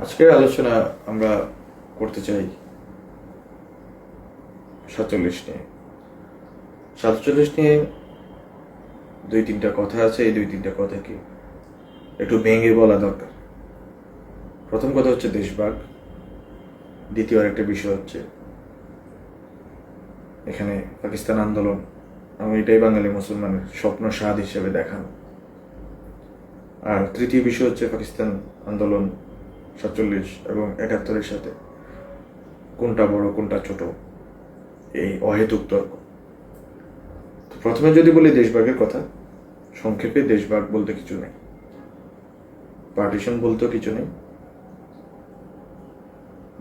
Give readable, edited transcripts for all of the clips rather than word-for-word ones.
আজকের আলোচনা আমরা করতে চাই 47 নিয়ে। 47 নিয়ে দুই তিনটা কথা আছে। এই দুই তিনটা কথাকে একটু ভেঙে বলা দরকার। প্রথম কথা হচ্ছে দেশভাগ। দ্বিতীয় আরেকটা বিষয় হচ্ছে এখানে পাকিস্তান আন্দোলন এবং এটাই বাঙালি মুসলমানের স্বপ্ন স্বাদ হিসেবে দেখানো। আর তৃতীয় বিষয় হচ্ছে পাকিস্তান আন্দোলন 47 এবং 71-এর সাথে কোনটা বড় কোনটা ছোট, এই অহেতুক তর্ক। তো প্রথমে যদি বলি দেশভাগের কথা, সংক্ষেপে দেশভাগ বলতে কিছু নেই, পার্টিশন বলতেও কিছু নেই,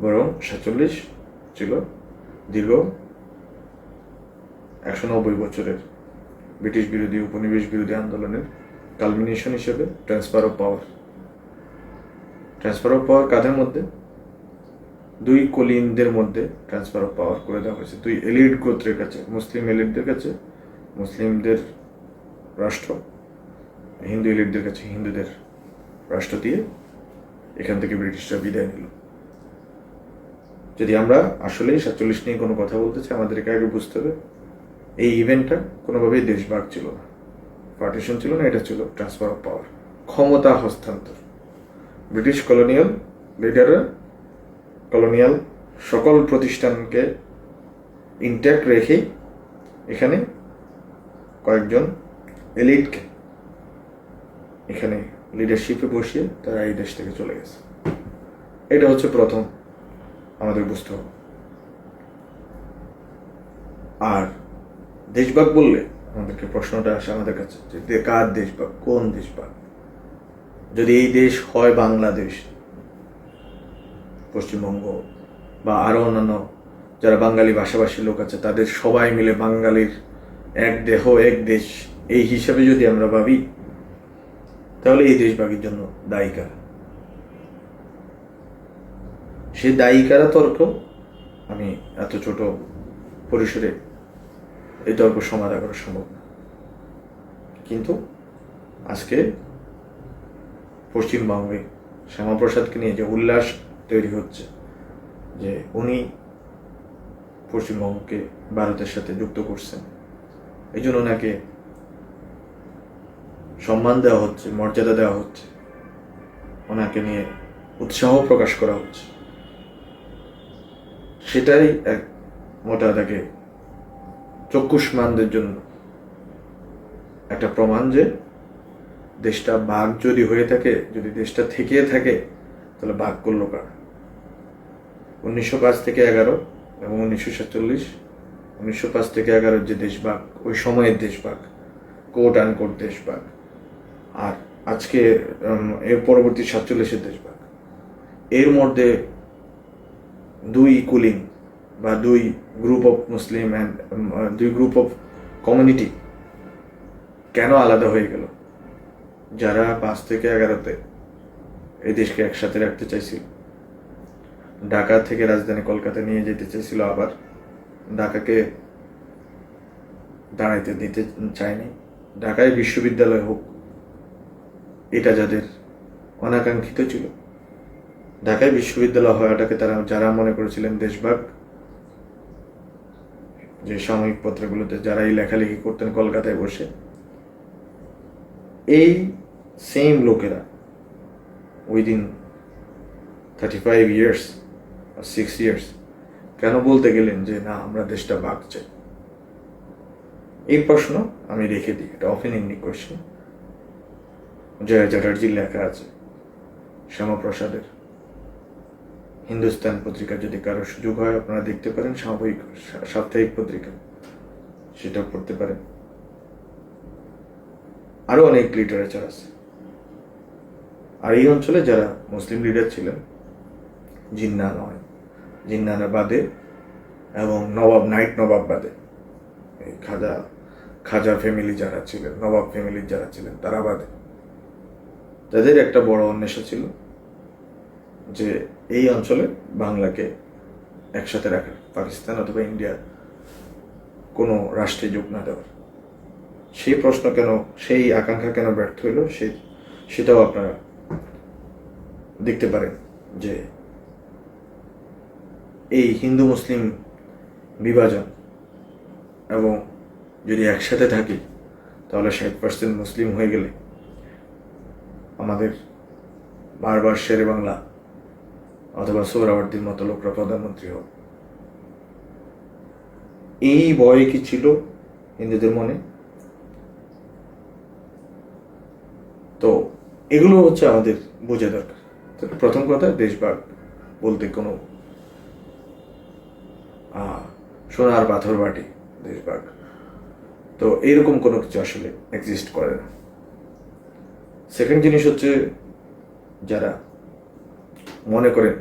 বরং 47 ছিল দীর্ঘ 190 বছরের ব্রিটিশ বিরোধী উপনিবেশ বিরোধী আন্দোলনের কালমিনেশন হিসেবে transfer of power. Transfer of power কাদের মধ্যে? দুই কলিনদের মধ্যে ট্রান্সফার অফ পাওয়ার করে দেওয়া হয়েছে। দুই এলিট গোত্রের কাছে, মুসলিম এলিটদের কাছে মুসলিমদের রাষ্ট্র, হিন্দু এলিটদের কাছে হিন্দুদের রাষ্ট্র দিয়ে এখান থেকে ব্রিটিশরা বিদায় নিল। যদি আমরা আসলেই 47 নিয়ে কোনো কথা বলতে চাই, আমাদেরকে আগে বুঝতে হবে এই ইভেন্টটা কোনোভাবেই দেশভাগ ছিল না, পার্টিশন ছিল না, এটা ছিল ট্রান্সফার অফ পাওয়ার, ক্ষমতা হস্তান্তর। ব্রিটিশ কলোনিয়াল লিডাররা কলোনিয়াল সকল প্রতিষ্ঠানকে ইনট্যাক্ট রেখেই এখানে কয়েকজন এলিটকে এখানে লিডারশিপে বসিয়ে তারা এই দেশ থেকে চলে গেছে। এটা হচ্ছে প্রথম আমাদের বুঝতে হবে। আর দেশভাগ বললে আমাদেরকে প্রশ্নটা আসে আমাদের কাছে যে কার দেশভাগ, কোন দেশভাগ? যদি এই দেশ হয় বাংলাদেশ, পশ্চিমবঙ্গ বা আরো অন্যান্য যারা বাঙালি ভাষাভাষী লোক আছে তাদের সবাই মিলে বাঙালির এক দেহ এক দেশ, এই হিসাবে যদি আমরা ভাবি, তাহলে এই দেশভাগের জন্য দায়ী কারা? সে দায়ী কারা তর্ক আমি এত ছোট পরিসরে এই তর্ক সমাধান করা সম্ভব না। কিন্তু আজকে পশ্চিমবঙ্গে শ্যামাপ্রসাদকে নিয়ে যে উল্লাস তৈরি হচ্ছে যে উনি পশ্চিমবঙ্গকে ভারতের সাথে যুক্ত করছেন, এই জন্য ওনাকে সম্মান দেওয়া হচ্ছে, মর্যাদা দেওয়া হচ্ছে, ওনাকে নিয়ে উৎসাহ প্রকাশ করা হচ্ছে, সেটাই এক মোটা দাগে চক্ষুষ্মানদের জন্য একটা প্রমাণ যে দেশটা ভাগ যদি হয়ে থাকে, যদি দেশটা থেকে থাকে, তাহলে ভাগ করলো কারা? 1905 থেকে 11 এবং 1947, 1905 থেকে 11 যে দেশভাগ, ওই সময়ের দেশভাগ, কোট আনকোট দেশভাগ, আর আজকে এর পরবর্তী 47-এর দেশভাগ, এর মধ্যে দুই কুলিং বা দুই গ্রুপ অফ মুসলিম অ্যান্ড দুই গ্রুপ অফ কমিউনিটি কেন আলাদা হয়ে গেল? যারা 5 থেকে 11-তে এই দেশকে একসাথে রাখতে চাইছিল, ঢাকা থেকে রাজধানী কলকাতা নিয়ে যেতে চাইছিল, আবার ঢাকাকে দাঁড়াইতে দিতে চায়নি, ঢাকায় বিশ্ববিদ্যালয় হোক, এটা যাদের অনাকাঙ্ক্ষিত ছিল, ঢাকায় বিশ্ববিদ্যালয় হওয়াটাকে তারা যারা মনে করেছিলেন দেশভাগ, যে সাময়িক পত্রগুলোতে যারা এই লেখালেখি করতেন কলকাতায় বসে, এই সেম লোকেরা উইদিন 35 ইয়ার্স বা 6 ইয়ার্স কেন বলতে গেলেন যে না, আমরা দেশটা ভাগ চাই? এই প্রশ্ন আমি রেখে দিই, এটা অফেন ইন্ডিক কোয়েশ্চেন। জয়া চ্যাটার্জির লেখা আছে, শ্যামাপ্রসাদের হিন্দুস্তান পত্রিকা, যদি কারো সুযোগ হয় আপনারা দেখতে পারেন, সাপ্তাহিক পত্রিকা, সেটা পড়তে পারেন। আরো অনেক লিটারেচার আছে। আর এই অঞ্চলে যারা মুসলিম লিডার ছিলেন, জিন্না নয়, জিন্নারা বাদে এবং নবাব, নাইট নবাব বাদে, এই খাজা ফ্যামিলি যারা ছিলেন, নবাব ফ্যামিলির যারা ছিলেন, তারা বাদে, তাদের একটা বড় অন্বেষা ছিল যে এই অঞ্চলে বাংলাকে একসাথে রাখার, পাকিস্তান অথবা ইন্ডিয়া কোনো রাষ্ট্রে যোগ না দেওয়ার। সেই প্রশ্ন কেন, সেই আকাঙ্ক্ষা কেন ব্যর্থ হইল, সেটাও আপনারা দেখতে পারেন যে এই হিন্দু মুসলিম বিভাজন এবং যদি একসাথে থাকি তাহলে 60% মুসলিম হয়ে গেলে আমাদের বারবার শেরে বাংলা অথবা সোহরাওয়ার্দীর মতো লোকরা প্রধানমন্ত্রী হবে। এই ভয় কি ছিল হিন্দুদের মনে? তো এগুলো হচ্ছে আমাদের বোঝা দরকার। প্রথম কথা, দেশভাগ বলতে কোনো সোনার পাথর বাটি দেশভাগ, তো এইরকম কোনো কিছু আসলে এক্সিস্ট করে না। সেকেন্ড জিনিস হচ্ছে, যারা মনে করেন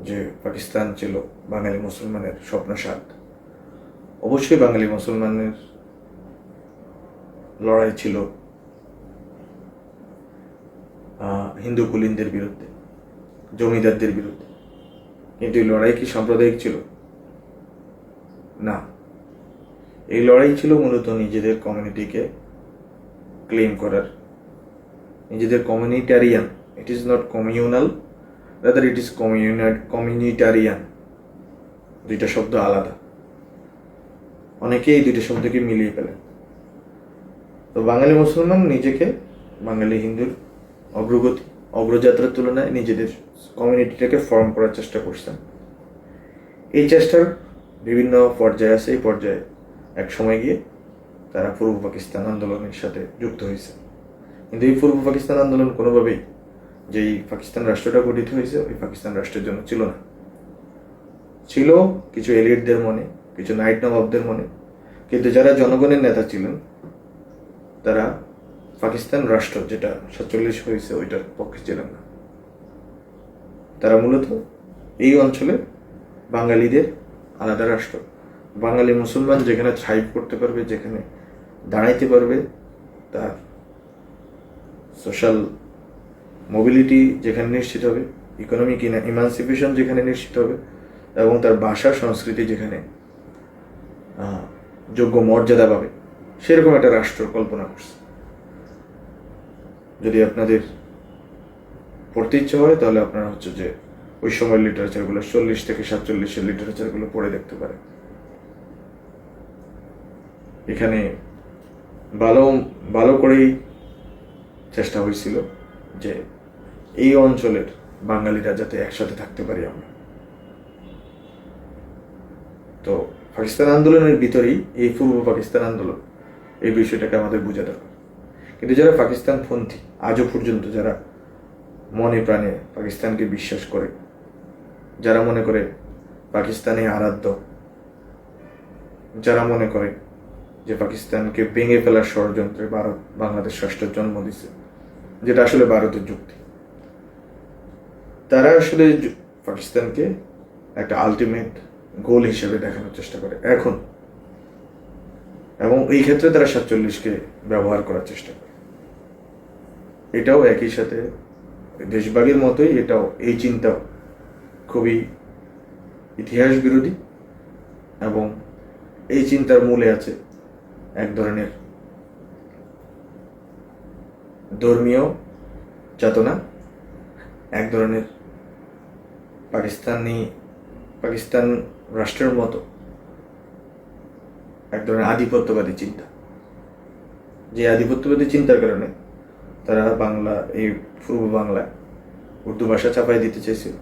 যে পাকিস্তান ছিল বাঙালি মুসলমানের স্বপ্নসাদ, অবশ্যই বাঙালি মুসলমানের লড়াই ছিল হিন্দু কুলিনদের বিরুদ্ধে, জমিদারদের বিরুদ্ধে, কিন্তু এই লড়াই কি সাম্প্রদায়িক ছিল? না, এই লড়াই ছিল মূলত নিজেদের কমিউনিটিকে ক্লেম করার, নিজেদের communitarian. It is not communal, rather it is communitarian. দুইটা শব্দ আলাদা, অনেকেই এই দুইটা শব্দকে মিলিয়ে ফেলেন। তো বাঙালি মুসলমান নিজেকে বাঙালি হিন্দুর অগ্রযাত্রার তুলনায় নিজেদের কমিউনিটিটাকে ফর্ম করার চেষ্টা করছেন। এই চেষ্টার বিভিন্ন পর্যায়ে আছে। এই পর্যায়ে এক সময় গিয়ে তারা পূর্ব পাকিস্তান আন্দোলনের সাথে যুক্ত হয়েছে। কিন্তু এই পূর্ব পাকিস্তান আন্দোলন কোনোভাবেই যেই পাকিস্তান রাষ্ট্রটা গঠিত হয়েছে ওই পাকিস্তান রাষ্ট্রের জন্য ছিল না। ছিল কিছু এলিটদের মনে, কিছু নাইট নবাবদের মনে, কিন্তু যারা জনগণের নেতা ছিলেন তারা পাকিস্তান রাষ্ট্র যেটা 47 হয়েছে ওইটার পক্ষে ছিলেন না। তারা মূলত এই অঞ্চলে বাঙালিদের আলাদা রাষ্ট্র, বাঙালি মুসলমান যেখানে থ্রাইভ করতে পারবে, যেখানে দাঁড়াইতে পারবে, তার সোশ্যাল মোবিলিটি যেখানে নিশ্চিত হবে, ইকোনমিক ইমানসিপেশন যেখানে নিশ্চিত হবে, এবং তার ভাষা সংস্কৃতি যেখানে যোগ্য মর্যাদা পাবে, সেরকম একটা রাষ্ট্র কল্পনা করছে। যদি আপনাদের পড়তে ইচ্ছা হয় তাহলে আপনারা হচ্ছে যে ওই সময়ের লিটারেচারগুলো 40 থেকে 47-এর লিটারেচারগুলো পড়ে দেখতে পারে। এখানে ভালো করেই চেষ্টা হয়েছিল যে এই অঞ্চলের বাঙালিরা যাতে একসাথে থাকতে পারি আমরা। তো পাকিস্তান আন্দোলনের ভিতরেই এই পূর্ব পাকিস্তান আন্দোলন, এই বিষয়টাকে আমাদের বোঝা দরকার। কিন্তু যারা পাকিস্তানপন্থী, আজও পর্যন্ত যারা মনে প্রাণে পাকিস্তানকে বিশ্বাস করে, যারা মনে করে পাকিস্তানে আরাধ্য, যারা মনে করে যে পাকিস্তানকে ভেঙে ফেলার ষড়যন্ত্রে ভারত বাংলাদেশ রাষ্ট্রের জন্ম দিছে, যেটা আসলে ভারতের যুক্তি, তারা আসলে পাকিস্তানকে একটা আলটিমেট গোল হিসেবে দেখানোর চেষ্টা করে এখন, এবং এই ক্ষেত্রে তারা 47-কে ব্যবহার করার চেষ্টা করে। এটাও একই সাথে দেশভাগের মতোই এটাও, এই চিন্তাও খুবই ইতিহাস বিরোধী, এবং এই চিন্তার মূলে আছে এক ধরনের ধর্মীয় চেতনা, এক ধরনের পাকিস্তান রাষ্ট্রের মতো এক ধরনের আধিপত্যবাদী চিন্তা, যে আধিপত্যবাদী চিন্তার কারণে তারা এই পূর্ব বাংলায় উর্দু ভাষা চাপাই দিতে চেয়েছিল,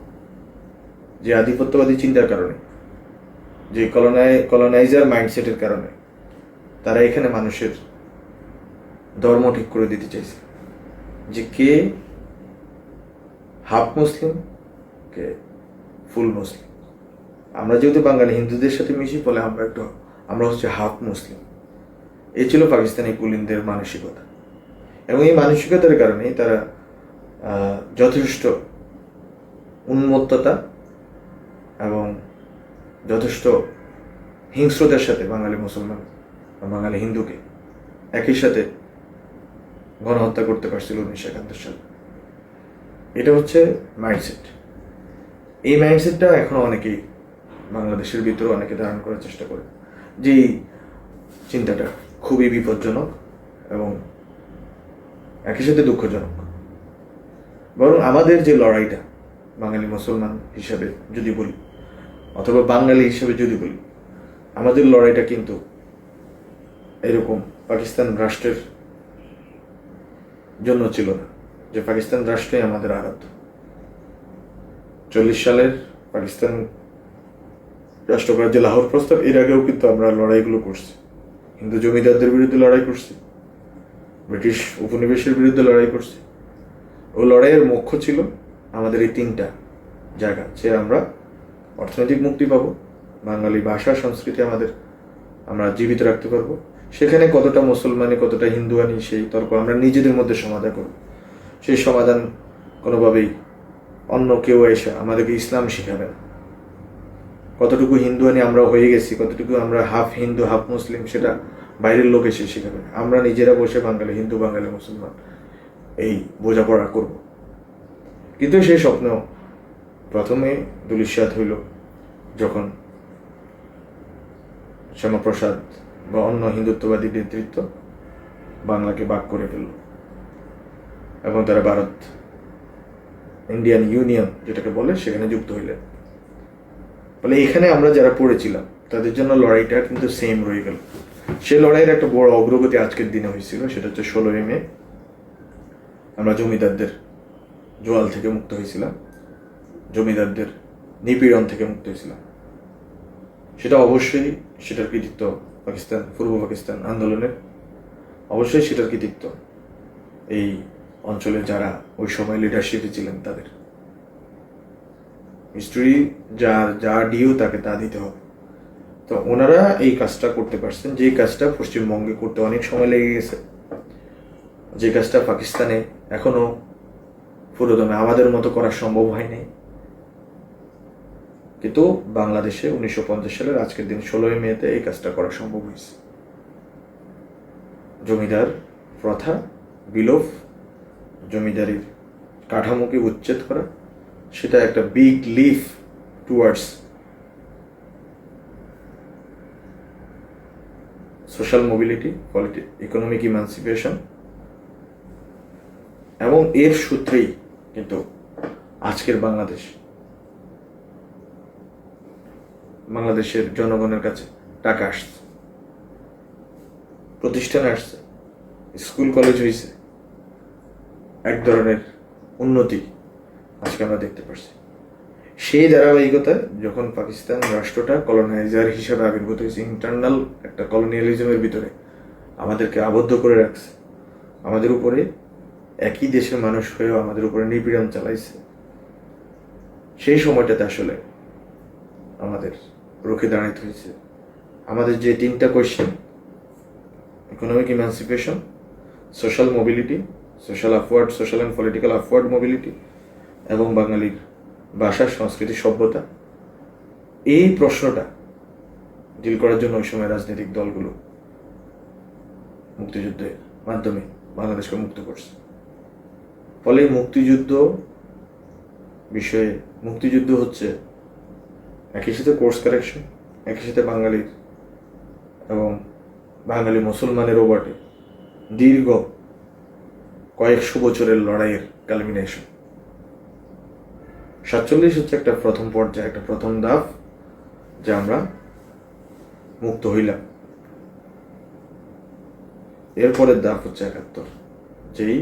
যে আধিপত্যবাদী চিন্তার কারণে, যে কলোনাইজার মাইন্ডসেটের কারণে তারা এখানে মানুষের ধর্ম ঠিক করে দিতে চাইছে, যে কে হাফ মুসলিম, কে ফুল মুসলিম। আমরা যেহেতু বাঙালি হিন্দুদের সাথে মিশি, ফলে আমরা হচ্ছে হাফ মুসলিম। এই ছিল পাকিস্তানি কুলিনদের মানসিকতা, এবং এই মানসিকতার কারণে তারা যথেষ্ট উন্মত্ততা এবং যথেষ্ট হিংস্রতার সাথে বাঙালি মুসলমান, বাঙালি হিন্দুকে একই সাথে গণহত্যা করতে পারছিল 1971 সালে। এটা হচ্ছে মাইন্ডসেট। এই মাইন্ডসেটটা এখনো অনেকেই বাংলাদেশের ভিতরে অনেকে ধারণ করার চেষ্টা করে, যে চিন্তাটা খুবই বিপজ্জনক এবং একই সাথে দুঃখজনক। বরং আমাদের যে লড়াইটা বাঙালি মুসলমান হিসাবে যদি বলি, অথবা বাঙালি হিসাবে যদি বলি, আমাদের লড়াইটা কিন্তু এরকম পাকিস্তান রাষ্ট্রের জন্য ছিল না যে পাকিস্তান রাষ্ট্রই আমাদের আরাধ্য। 40 সালের পাকিস্তান রাষ্ট্র করার যে লাহোর প্রস্তাব, এর আগেও কিন্তু আমরা লড়াইগুলো করছি। হিন্দু জমিদারদের বিরুদ্ধে লড়াই করছি, ব্রিটিশ উপনিবেশের বিরুদ্ধে লড়াই করছি। ও লড়াইয়ের মুখ্য ছিল আমাদের এই 3টা জায়গা, যে আমরা অর্থনৈতিক মুক্তি পাবো, বাঙালি ভাষা সংস্কৃতি আমরা জীবিত রাখতে পারবো, সেখানে কতটা মুসলমানি কতটা হিন্দুয়ানি সেই তর্ক আমরা নিজেদের মধ্যে সমাধান করব। সেই সমাধান কোনোভাবেই অন্য কেউ এসে আমাদেরকে ইসলাম শিখাবে না। কতটুকু হিন্দুয়ানি আমরা হয়ে গেছি, কতটুকু আমরা হাফ হিন্দু হাফ মুসলিম, সেটা বাইরের লোক এসে শিখাবে না। আমরা নিজেরা বসে বাঙালি হিন্দু বাঙালি মুসলমান এই বোঝাপড়া করব। কিন্তু সেই স্বপ্ন প্রথমে ধূলিসাৎ হইল যখন শ্যামাপ্রসাদ বা অন্য হিন্দুত্ববাদী নেতৃত্ব বাংলাকে ভাগ করে ফেলল এবং তারা ভারত ইন্ডিয়ান ইউনিয়ন যেটাকে বলে সেখানে যুক্ত হইলেন। ফলে এখানে আমরা যারা পড়েছিলাম তাদের জন্য লড়াইটা কিন্তু সেম রয়ে গেল। সে লড়াইয়ের একটা বড় অগ্রগতি আজকের দিনে হয়েছিল, সেটা হচ্ছে 16ই মে আমরা জমিদারদের জোয়াল থেকে মুক্ত হয়েছিলাম, জমিদারদের নিপীড়ন থেকে মুক্ত হয়েছিলাম। সেটা অবশ্যই সেটার কৃতিত্ব পাকিস্তান পূর্ব পাকিস্তান আন্দোলনের, অবশ্যই সেটার কৃতিত্ব এই অঞ্চলে যারা ওই সময় লিডারশিপে ছিলেন তাদের। হিস্ট্রি যা ডিও তাকে তা দিতে হবে। তো ওনারা এই কাজটা করতে পারছেন, যে কাজটা পশ্চিমবঙ্গে করতে অনেক সময় লেগে গেছে, যে কাজটা পাকিস্তানে এখনো পুরোদমে আমাদের মতো করা সম্ভব হয়নি। কিন্তু বাংলাদেশে 1950 সালের আজকের দিন 16ই মেতে এই কাজটা করা সম্ভব হয়েছে। জমিদার প্রথা বিলোপ, জমিদারির কাঠামোকে উচ্ছেদ করা, সেটা একটা big leaf towards social mobility, economic emancipation. এবং এর সূত্রেই কিন্তু আজকের বাংলাদেশের জনগণের কাছে টাকা আসছে, প্রতিষ্ঠান আসছে, স্কুল কলেজ হয়েছে, এক ধরনের উন্নতি আজকে আমরা দেখতে পাচ্ছি। সেই ধারাবাহিকতায় যখন পাকিস্তান রাষ্ট্রটা কলোনাইজার হিসাবে আবির্ভূত হয়েছে, ইন্টারনাল একটা কলোনিয়ালিজমের ভিতরে আমাদেরকে আবদ্ধ করে রাখছে, আমাদের উপরে একই দেশের মানুষ হয়েও আমাদের উপরে নিপীড়ন চালাইছে, সেই সময়টাতে আসলে আমাদের রুখে দাঁড়াইতে হয়েছে। আমাদের যে 3টা question, economic emancipation, social mobility, social and political upward mobility, এবং বাঙালির ভাষা সংস্কৃতি সভ্যতা, এই প্রশ্নটা ডিল করার জন্য ওই সময় রাজনৈতিক দলগুলো মুক্তিযুদ্ধের মাধ্যমে বাংলাদেশকে মুক্ত করছে। ফলে মুক্তিযুদ্ধ হচ্ছে একই সাথে কোর্স কারেকশন, একই সাথে বাঙালির এবং বাঙালি মুসলমানেরও বটে দীর্ঘ কয়েকশো বছরের লড়াইয়ের কালমিনেশন। 47 হচ্ছে একটা প্রথম পর্যায়ে, একটা প্রথম ধাপ, যে আমরা মুক্ত হইলাম। এরপরের ধাপ হচ্ছে 71, যেই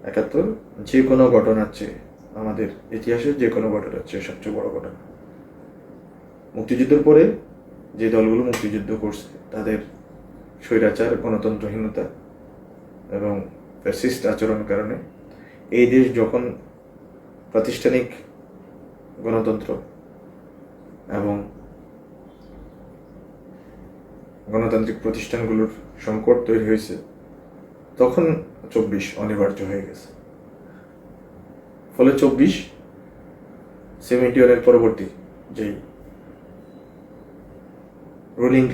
71 যে কোনো ঘটনার চেয়ে, আমাদের ইতিহাসের যে কোনো ঘটনার চেয়ে সবচেয়ে বড় ঘটনা। মুক্তিযুদ্ধের পরে যে দলগুলো মুক্তিযুদ্ধ করছে তাদের স্বৈরাচার, গণতন্ত্রহীনতা এবং ফ্যাসিস্ট আচরণের কারণে এই দেশ যখন প্রাতিষ্ঠানিক গণতন্ত্র এবং গণতান্ত্রিক প্রতিষ্ঠানগুলোর সংকট তৈরি হয়েছে, তখন 24 অনিবার্য হয়ে গেছে। ফলে 71 পরবর্তী যেই রুলিং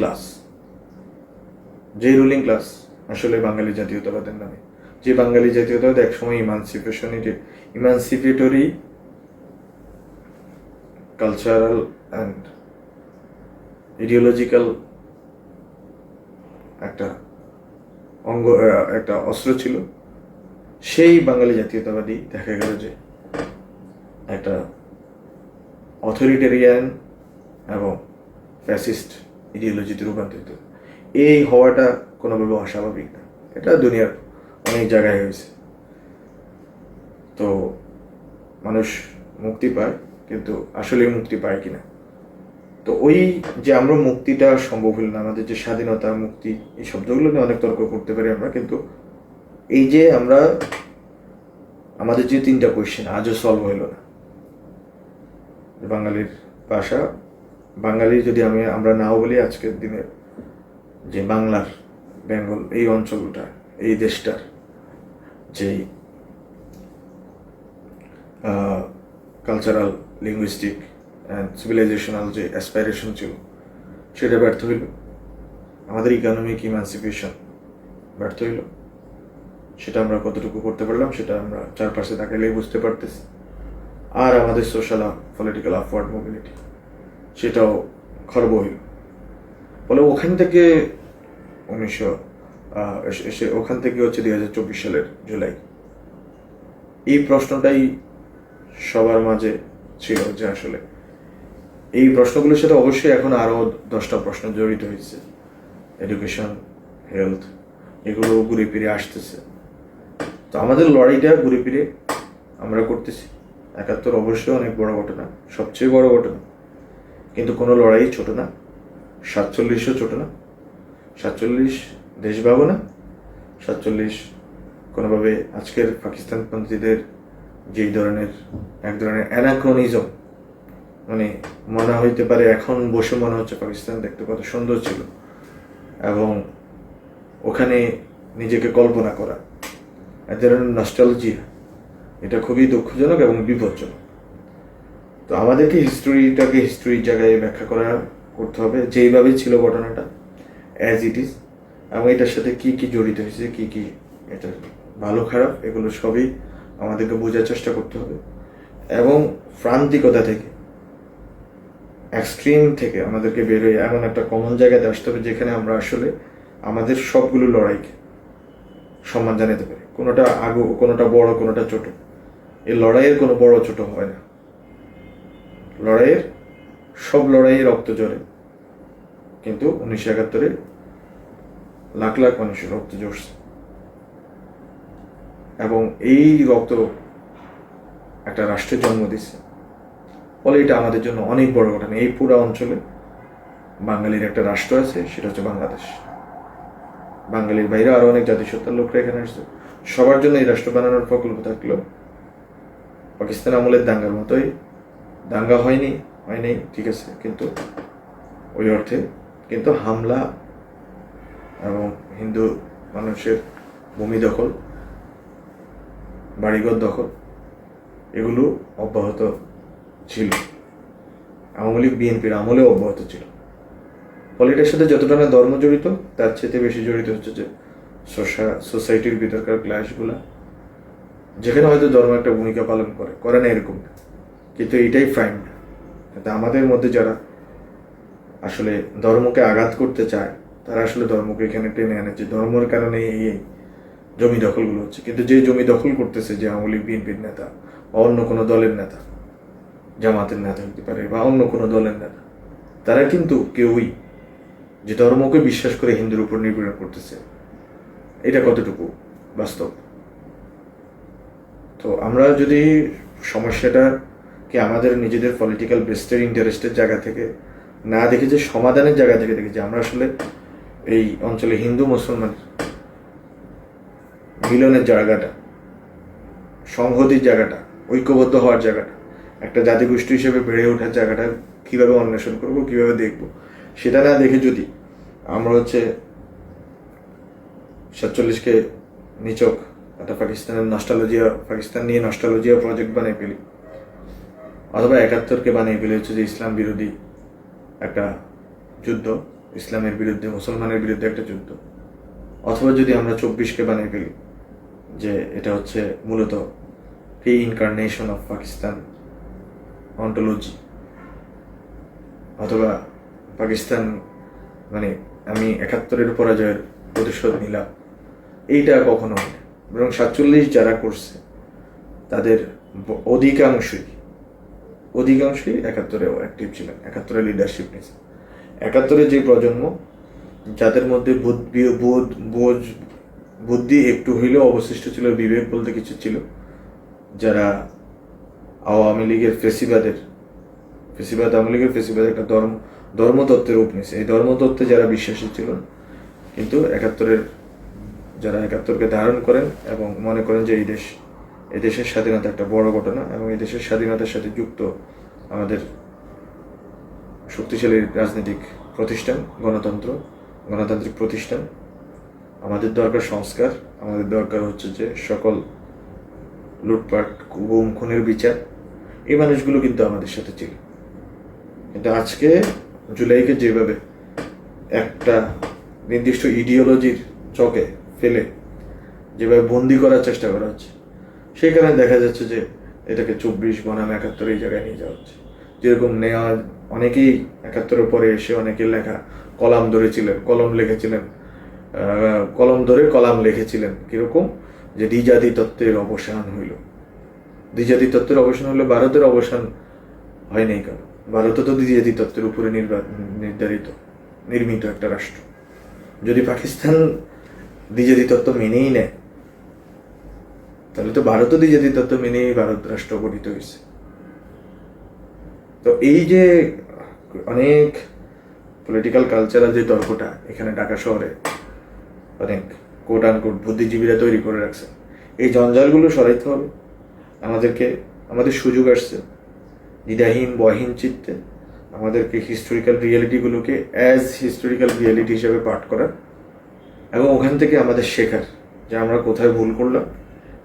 ক্লাস আসলে বাঙালি জাতীয়তাবাদের নামে, যে বাঙালি জাতীয়তাবাদ একসময় ইমানসিপেটরি কালচারাল অ্যান্ড ইডিওলজিক্যাল একটা অস্ত্র ছিল, সেই বাঙালি জাতীয়তাবাদী দেখা গেল যে একটা অথরিটেরিয়ান এবং ফ্যাসিস্ট ইডিওলজিতে রূপান্তরিত। এই হওয়াটা কোনোভাবে অস্বাভাবিক না, এটা দুনিয়ার অনেক জায়গায় হয়েছে। তো মানুষ মুক্তি পায়, কিন্তু আসলে মুক্তি পায় কিনা, তো ওই যে আমরা মুক্তিটা সম্ভব হইল না, আমাদের যে স্বাধীনতা মুক্তি এই শব্দগুলো নিয়ে অনেক তর্ক করতে পারি আমরা, কিন্তু এই যে আমরা আমাদের যে 3টা কোয়েশ্চেন আজও সলভ হইল না। বাঙালির ভাষা, বাঙালি যদি আমরা নাও বলি, আজকের দিনে যে বাংলার, বেঙ্গল এই অঞ্চলটা, এই দেশটার যে কালচারাল, লিঙ্গুইস্টিক অ্যান্ড সিভিলাইজেশনাল যে অ্যাসপাইরেশন ছিল সেটা ব্যর্থ হইল। আমাদের ইকোনমিক ইমানসিপেশন ব্যর্থ হইল। সেটা আমরা কতটুকু করতে পারলাম সেটা আমরা চারপাশে তাকাইলেই বুঝতে পারতেছি। আর আমাদের সোশ্যাল পলিটিক্যাল আপওয়ার্ড মোবিলিটি সেটাও খর্ব হইল। ফলে ওখান থেকে ওখান থেকে হচ্ছে 2024 সালের জুলাই, এই প্রশ্নটাই সবার মাঝে ছিল যে আসলে এই প্রশ্নগুলোর সাথে অবশ্যই এখন আরও 10টা প্রশ্ন জড়িত হয়েছে। এডুকেশন, হেলথ, এগুলো ঘুরে ফিরে আসতেছে। তো আমাদের লড়াইটা ঘুরে ফিরে আমরা করতেছি। 71 অবশ্যই অনেক বড় ঘটনা, সবচেয়ে বড় ঘটনা, কিন্তু কোনো লড়াই ছোট না। 47ও ছোট না। 47 দেশ ভাবো না। 47 কোনোভাবে আজকের পাকিস্তানপন্থীদের যেই ধরনের এক ধরনের অ্যানাক্রোনিজম, মানে মনে হইতে পারে এখন বসে মনে হচ্ছে পাকিস্তান দেখতে কত সুন্দর ছিল, এবং ওখানে নিজেকে কল্পনা করা, এক ধরনের নস্টালজিয়া, এটা খুবই দুঃখজনক এবং বিপজ্জনক। তো আমাদেরকে হিস্ট্রির জায়গায় ব্যাখ্যা করতে হবে যেইভাবে ছিল ঘটনাটা, অ্যাজ ইট ইজ, এবং এটার সাথে কি কি জড়িত হয়েছে, কি কি এটার ভালো খারাপ, এগুলো সবই আমাদেরকে বোঝার চেষ্টা করতে হবে। এবং প্রান্তিকতা থেকে, এক্সট্রিম থেকে আমাদেরকে বের হয়ে এমন একটা কমন জায়গাতে আসতে হবে যেখানে আমরা আসলে আমাদের সবগুলো লড়াইকে সম্মান জানাতে পারি। কোনোটা আগু, কোনোটা বড়, কোনোটা ছোট। এই লড়াইয়ের কোনো বড় ছোট হয় না। সব লড়াইয়ে রক্ত ঝরে, কিন্তু 1971 লাখ লাখ মানুষের রক্ত ঝরছে, এবং এই রক্ত একটা রাষ্ট্রের জন্ম দিচ্ছে। ফলে এটা আমাদের জন্য অনেক বড় ঘটনা। এই পুরো অঞ্চলে বাঙালির একটা রাষ্ট্র আছে, সেটা হচ্ছে বাংলাদেশ। বাঙালির বাইরে আরো অনেক জাতিসত্তার লোকরা এখানে আসছে। সবার জন্য এই রাষ্ট্র বানানোর প্রকল্প থাকলো। পাকিস্তান আমলের দাঙ্গার মতোই, দাঙ্গা হয়নি ঠিক আছে, কিন্তু ওই অর্থে কিন্তু হামলা এবং হিন্দু মানুষের ভূমি দখল, বাড়িঘর দখল, এগুলো অব্যাহত ছিল। আওয়ামী লীগ বিএনপির আমলেও অব্যাহত ছিল। ফলে এটার সাথে যতটা না ধর্ম জড়িত, তার চেয়ে বেশি জড়িত হচ্ছে যে সোসাইটির ভিতরকার ক্লাসগুলা, যেখানে হয়তো ধর্ম একটা ভূমিকা পালন করে না এরকম না, কিন্তু এটাই প্রাইম না। আমাদের মধ্যে যারা আসলে ধর্মকে আঘাত করতে চায়, তারা আসলে ধর্মকে এখানে টেনে আনে যে ধর্মের কারণে এই জমি দখলগুলো হচ্ছে। কিন্তু যে জমি দখল করতেছে, যে আওয়ামী লীগ বিএনপির নেতা বা অন্য কোনো দলের নেতা, জামাতের নেতা হতে পারে বা অন্য কোনো দলের নেতা, তারা কিন্তু কেউই যে ধর্মকে বিশ্বাস করে হিন্দুর উপর নির্ভর করতেছে, এটা কতটুকু বাস্তব। তো আমরা যদি সমস্যাটাকে আমাদের নিজেদের পলিটিক্যাল বেস্টের ইন্টারেস্টের জায়গা থেকে না দেখে, যে সমাধানের জায়গা থেকে দেখি যে আমরা আসলে এই অঞ্চলে হিন্দু মুসলমান মিলনের জায়গাটা, সংহতির জায়গাটা, ঐক্যবদ্ধ হওয়ার জায়গাটা, একটা জাতিগোষ্ঠী হিসেবে বেড়ে ওঠার জায়গাটা কিভাবে অন্বেষণ করব, কিভাবে দেখব, সেটা না দেখে যদি আমরা হচ্ছে 47কে নিচক একটা পাকিস্তান নিয়ে নস্টালজিয়া প্রজেক্ট বানিয়ে ফেলি, অথবা 71কে বানিয়ে ফেলে হচ্ছে যে ইসলাম বিরোধী একটা যুদ্ধ, ইসলামের বিরুদ্ধে, মুসলমানের বিরুদ্ধে একটা যুদ্ধ, অথবা যদি আমরা 24কে বানিয়ে ফেলি যে এটা হচ্ছে মূলত রিইনকারনেশন অফ পাকিস্তান অন্টোলজি, অথবা পাকিস্তান মানে আমি 71-এর পরাজয়ের প্রতিশোধ নিলাম, এইটা কখনো হয় না। বরং 47 যারা করছে তাদের অধিকাংশই অধিকাংশই একাত্তরেও অ্যাক্টিভ ছিলেন, একাত্তরে লিডারশিপ নিয়েছে। একাত্তরে যে প্রজন্ম, যাদের মধ্যে বুদ্ধি একটু হইলেও অবশিষ্ট ছিল, বিবেক বলতে কিছু ছিল, যারা আওয়ামী লীগের আওয়ামী লীগের ফেসিবাদ একটা ধর্মতত্ত্বের রূপ নিয়েছে। এই ধর্মতত্ত্বে যারা বিশ্বাসী ছিল, কিন্তু যারা একাত্তরকে ধারণ করেন এবং মনে করেন যে এই দেশের স্বাধীনতা একটা বড় ঘটনা, এবং এই দেশের স্বাধীনতার সাথে যুক্ত আমাদের শক্তিশালী রাজনৈতিক প্রতিষ্ঠান, গণতান্ত্রিক প্রতিষ্ঠান। আমাদের দরকার সংস্কার, আমাদের দরকার হচ্ছে যে সকল লুটপাট, গুম খুনের বিচার। এই মানুষগুলো কিন্তু আমাদের সাথে ছিল। কিন্তু আজকে জুলাইকে যেভাবে একটা নির্দিষ্ট ইডিওলজির চকে ফেলে যেভাবে বন্দি করার চেষ্টা করা হচ্ছে, সেই কারণে দেখা যাচ্ছে যে এটাকে 24 বনাম 71 এই জায়গায় নিয়ে যাওয়া হচ্ছে। যেরকম অনেকেই 71-এর পরে এসে অনেকের লেখা কলাম ধরে কলাম লিখেছিলেন কিরকম, যে দ্বিজাতি তত্ত্বের অবসান হইল। দ্বিজাতি তত্ত্বের অবসান হলো, ভারতের অবসান হয় নাই। কারণ ভারত তো দ্বিজাতি তত্ত্বের উপরে নির্মিত একটা রাষ্ট্র। যদি পাকিস্তান দ্বিজাতি তত্ত্ব মেনেই নেয়, তাহলে তো ভারতও দ্বিজাতি তত্ত্ব মেনেই ভারত রাষ্ট্র গঠিত হয়েছে। তো এই যে অনেক পলিটিক্যাল কালচারাল যে তর্কটা এখানে ঢাকা শহরে অনেক কোট আনকোট বুদ্ধিজীবীরা তৈরি করে রাখছে, এই জঞ্জালগুলো সরাইতে হবে। আমাদের সুযোগ আসছে দ্বিধাহীন বহীন চিত্তে আমাদেরকে হিস্টোরিক্যাল রিয়েলিটিগুলোকে অ্যাজ হিস্টোরিক্যাল রিয়েলিটি হিসেবে পাঠ করার, এবং ওখান থেকে আমাদের শেখার যে আমরা কোথায় ভুল করলাম,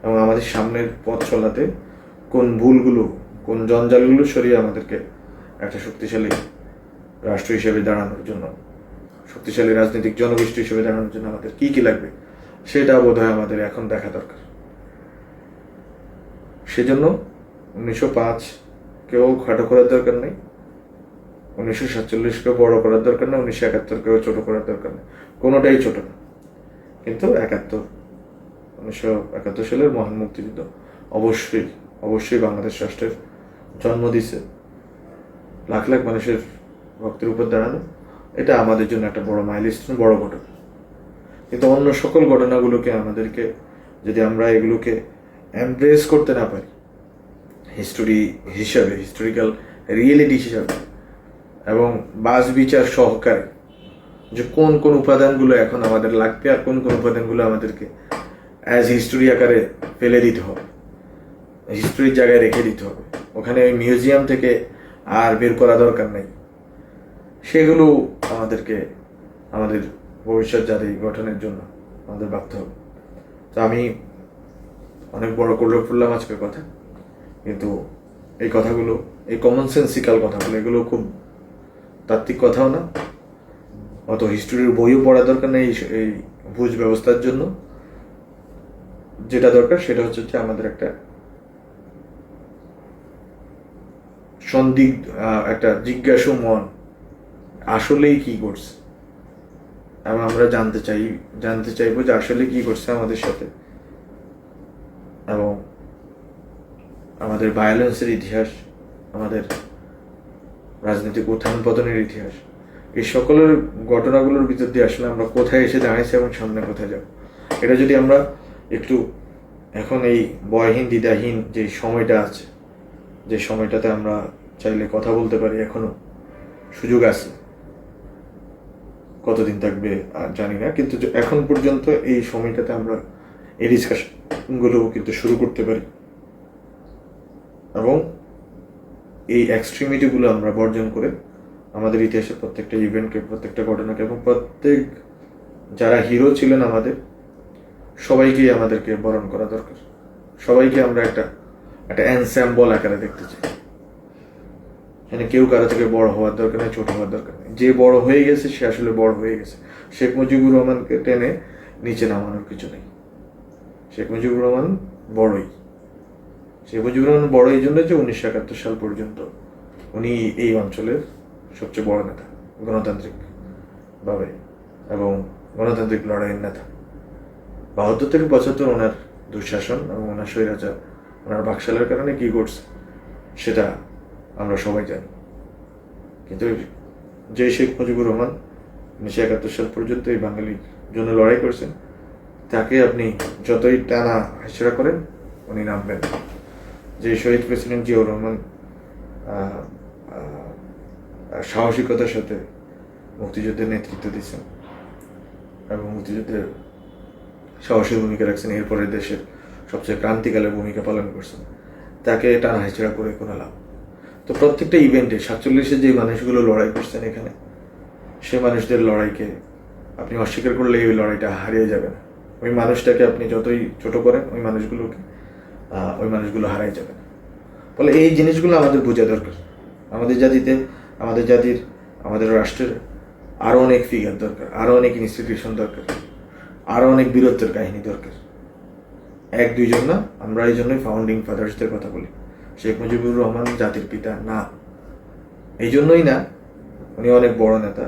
এবং আমাদের সামনের পথ চলাতে কোন জঞ্জালগুলো সরিয়ে আমাদেরকে একটা শক্তিশালী রাষ্ট্র হিসেবে দাঁড়ানোর জন্য, শক্তিশালী রাজনৈতিক জনগোষ্ঠী হিসেবে দাঁড়ানোর জন্য আমাদের কি কি লাগবে, সেটা বোধহয় আমাদের এখন দেখা দরকার। সেজন্য 1905-কেও খাটো করার দরকার নেই, 1947-কেও বড় করার দরকার নেই, 1971-কেও ছোট করার দরকার নেই। কোনোটাই ছোট না। কিন্তু 1971 সালের মহান মুক্তিযুদ্ধ অবশ্যই বাংলাদেশ রাষ্ট্রের জন্ম দিছে, লাখ লাখ মানুষের রক্তের উপর দাঁড়ানো। এটা আমাদের জন্য একটা বড় মাইলস্টোন, বড় ঘটনা। কিন্তু অন্য সকল ঘটনাগুলোকে আমাদেরকে, যদি আমরা এগুলোকে এমব্রেস করতে না পারি হিস্টোরিক্যাল রিয়েলিটি হিসাবে, এবং বাস বিচার সহকারে, যে কোন কোন উপাদানগুলো এখন আমাদের লাগবে আর কোন কোন উপাদানগুলো আমাদেরকে অ্যাজ হিস্টোরি আকারে ফেলে দিতে হবে, হিস্টোরির জায়গায় রেখে দিতে হবে, ওখানে ওই মিউজিয়াম থেকে আর বের করা দরকার নেই, সেগুলো আমাদেরকে আমাদের ভবিষ্যৎ জাতি গঠনের জন্য আমাদের ভাবতে হবে। তো আমি অনেক বড় করে ফেললাম আজকের কথা, কিন্তু এই কথাগুলো, এই কমন সেন্সিক্যাল কথাগুলো, এগুলো খুব তাত্ত্বিক কথাও না, অত হিস্টোরির বইও পড়া দরকার নেই এই বুঝ ব্যবস্থার জন্য। যেটা দরকার সেটা হচ্ছে যে আমাদের একটা একটা জিজ্ঞাসু মন আসলেই কি করছে, এবং আমরা জানতে চাইবো যে আসলে কি করছে আমাদের সাথে, এবং আমাদের ভায়োলেন্সের ইতিহাস, আমাদের রাজনৈতিক উত্থান পতনের ইতিহাস, এই সকলের ঘটনাগুলোর ভিতর দিয়ে আসলে আমরা কোথায় এসে দাঁড়াইছি এবং সামনে কোথায় যাব, এটা যদি আমরা একটু এখন এই বয়হীন দ্বিধাহীন যে সময়টা আছে, যে সময়টাতে আমরা চাইলে কথা বলতে পারি, এখনো সুযোগ আছে, কতদিন থাকবে আর জানি না, কিন্তু এখন পর্যন্ত এই সময়টাতে আমরা এই ডিসকাশনগুলো কিন্তু শুরু করতে পারি, এবং এই এক্সট্রিমিটিগুলো আমরা বর্জন করে আমাদের ইতিহাসের প্রত্যেকটা ইভেন্টকে, প্রত্যেকটা ঘটনাকে, এবং প্রত্যেক যারা হিরো ছিলেন আমাদের সবাইকেই আমাদেরকে বরণ করা দরকার। সবাইকে আমরা একটা এনস্যাম্বল আকারে দেখতে চাই। এখানে কেউ কারো থেকে বড় হওয়ার দরকার নেই, ছোট হওয়ার দরকার নেই। যে বড় হয়ে গেছে সে আসলে বড় হয়ে গেছে। শেখ মুজিবুর রহমানকে টেনে নিচে নামানোর কিছু নেই। শেখ মুজিবুর রহমান বড়ই। শেখ মুজিবুর রহমান বড় এই জন্য যে 1971 সাল পর্যন্ত উনি এই অঞ্চলের সবচেয়ে বড় নেতা, গণতান্ত্রিক ভাবে এবং গণতান্ত্রিক লড়াইয়ের নেতা। 72 থেকে 75 ওনার দুঃশাসন এবং ওনার স্বৈরাচার, ওনার বাকশালের কারণে কি করছে সেটা আমরা সবাই জানি। কিন্তু যে শেখ মুজিবুর রহমান 1971 সাল পর্যন্ত এই বাঙালির জন্য লড়াই করছেন, তাকে আপনি যতই টানা হাসড়া করেন উনি নামবেন। যে শহীদ প্রেসিডেন্ট জিয়াউর রহমান সাহসিকতার সাথে মুক্তিযুদ্ধের নেতৃত্ব দিচ্ছেন এবং মুক্তিযুদ্ধের সাহসী ভূমিকা রাখছেন, এরপরে দেশের সবচেয়ে ক্রান্তিকালের ভূমিকা পালন করছেন, তাকে টানা হাসড়া করে কোনো লাভ। তো প্রত্যেকটা ইভেন্টে 47-এ যে মানুষগুলো লড়াই করছেন এখানে, সে মানুষদের লড়াইকে আপনি অস্বীকার করলে এই লড়াইটা হারিয়ে যাবে না। ওই মানুষটাকে আপনি যতই ছোট করেন ওই মানুষগুলো হারাই যাবে না। ফলে এই জিনিসগুলো আমাদের বোঝা দরকার। আমাদের জাতিতে, আমাদের রাষ্ট্রের আরও অনেক ফিগার দরকার, আরও অনেক ইনস্টিটিউশন দরকার, আরও অনেক বীরত্বের কাহিনী দরকার। 1-2 জন না, আমরা এই জন্যই ফাউন্ডিং ফাদার্সদের কথা বলি। শেখ মুজিবুর রহমান জাতির পিতা না, এই জন্যই না, উনি অনেক বড় নেতা,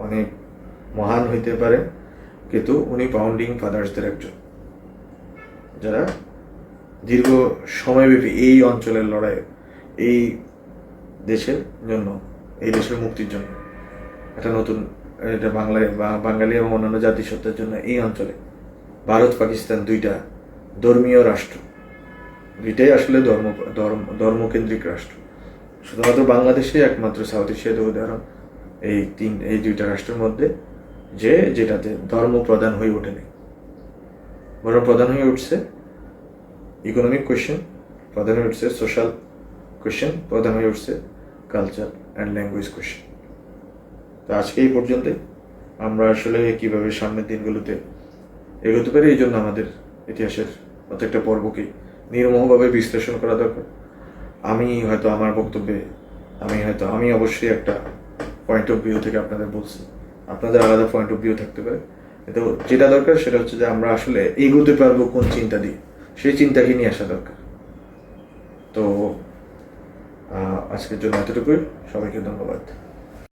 অনেক মহান হইতে পারে, কিন্তু উনি ফাউন্ডিং ফাদার্সদের একজন, যারা দীর্ঘ সময়ব্যাপী এই অঞ্চলের লড়াই, এই দেশের জন্য, এই দেশের মুক্তির জন্য, এটা বাঙালি এবং অন্যান্য জাতিসত্তার জন্য এই অঞ্চলে ভারত পাকিস্তান 2টা ধর্মীয় রাষ্ট্র, 2টাই আসলে ধর্মকেন্দ্রিক রাষ্ট্র। শুধুমাত্র বাংলাদেশে একমাত্র সাউথ এশিয়াতে উদাহরণ এই 2টা রাষ্ট্রের মধ্যে যেটাতে ধর্ম প্রধান হয়ে ওঠেনি, বরং প্রধান হয়ে উঠছে ইকোনমিক কোয়েশ্চেন, প্রধান হয়ে উঠছে সোশ্যাল কোয়েশ্চেন, প্রধান হয়ে উঠছে কালচার অ্যান্ড ল্যাঙ্গুয়েজ কোয়েশ্চেন। তো আজকে এই পর্যন্তই। আমরা আসলে কীভাবে সামনের দিনগুলোতে এগোতে পারি, এই জন্য আমাদের ইতিহাসের প্রত্যেকটা পর্বকে নির্মোহভাবে বিশ্লেষণ করা দরকার। আমি হয়তো আমার বক্তব্যে আমি অবশ্যই একটা পয়েন্ট অফ ভিউ থেকে আপনাদের বলছি, আপনাদের আলাদা পয়েন্ট অফ ভিউ থাকতে পারে। কিন্তু যেটা দরকার সেটা হচ্ছে যে আমরা আসলে এগোতে পারবো কোন চিন্তা দিয়ে, সেই চিন্তাকে নিয়ে আসা দরকার। তো আজকের জন্য এতটুকুই, সবাইকে ধন্যবাদ।